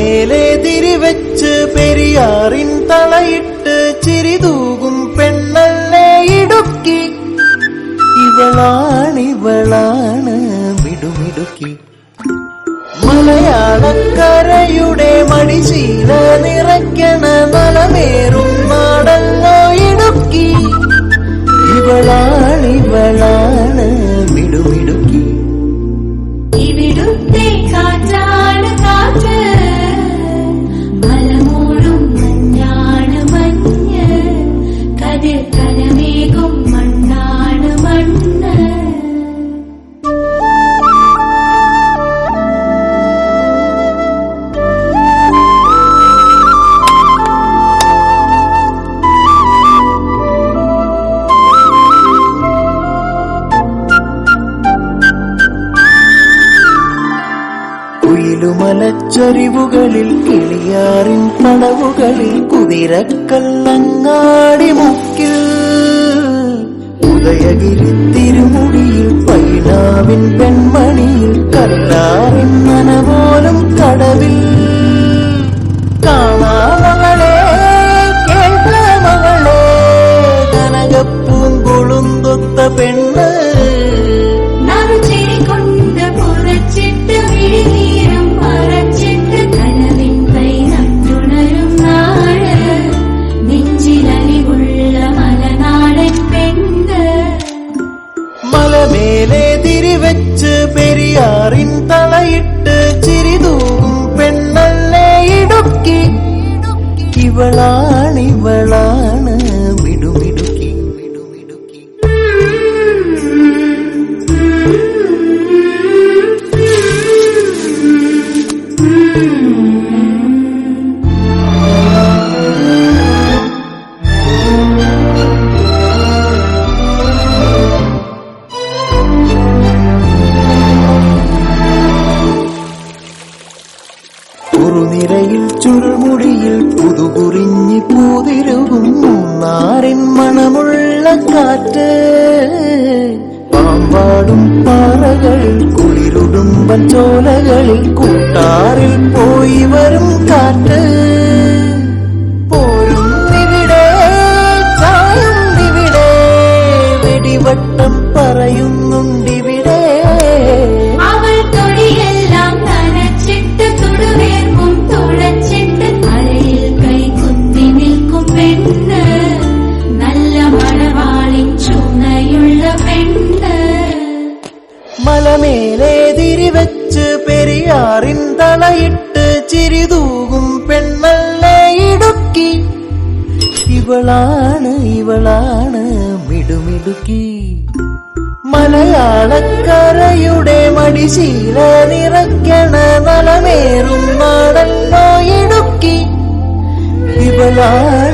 മലമേലെ തിരിവെച്ച് പെരിയാറിൻ തളയിട്ട് ചിരിതൂകും പെണ്ണല്ലേ ഇടുക്കി. ഇവളാണ് മിടുമിടുക്കി. മലയാളക്കരയുടെ മടിശീല നിറയ്ക്കണ മലമേറും നാടല്ലോ ഇടുക്കി. ഇവളാണ് മിടുമിടുക്കി. ഇവിടുത്തെ കാറ്റാണ് കാറ്റ്, മലമൂടും മഞ്ഞാണ് മഞ്ഞ്, കതിർ കനമേകും മണ്ണാണ് മണ്ണ്. കുയിലുമലച്ചൊരിവുകളിൽ കിളിയാറിൻ പടവുകളിൽ കുതിരക്കല്ലങ്ങാടി മുക്കിൽ ഉദയഗിരി തിരുമുടിയിൽ പൈനാവിൻ പെൺമണിയിൽ കല്ലാറിൻ നനപോലും കടവിൽ കാണാമകളെ കേൾക്കാമകളെ കനകപ്പൂങ്കൊളുന്തൊത്ത പെണ്ണ് മലമേലെ തിരിവെച്ച് പെരിയാറിൻ തളയിട്ട് ചിരിതൂകും പെണ്ണല്ലേ ഇടുക്കി. ഇവളാണ് മിടുമിടുക്കി. കുറുനിരയിൽ ചുരുൾമുടിയിൽ പുതുകുറിഞ്ഞി പൂതിരുകും മൂന്നാറിൻ മണമുള്ള കാറ്റ് പാമ്പാടും പാറകളിൽ കുളിരുടുമ്പൻ ചോലകളിൽ കൂട്ടാറിൽ പോയി വരും കാറ്റ് പോരുന്നിവിടെ ചായുന്നിവിടെ വെടിവട്ടം പറയുന്നുണ്ടിവിടെ. മലമേലെ തിരിവെച്ച് പെരിയാറിൻ തളയിട്ട് ചിരിതൂകും പെണ്ണല്ലേ ഇടുക്കി. ഇവളാണ് മിടുമിടുക്കി. മലയാളക്കരയുടെ മടിശീല നിറയ്ക്കണ മലമേറും നാടല്ലോ ഇടുക്കി. ഇവളാണ്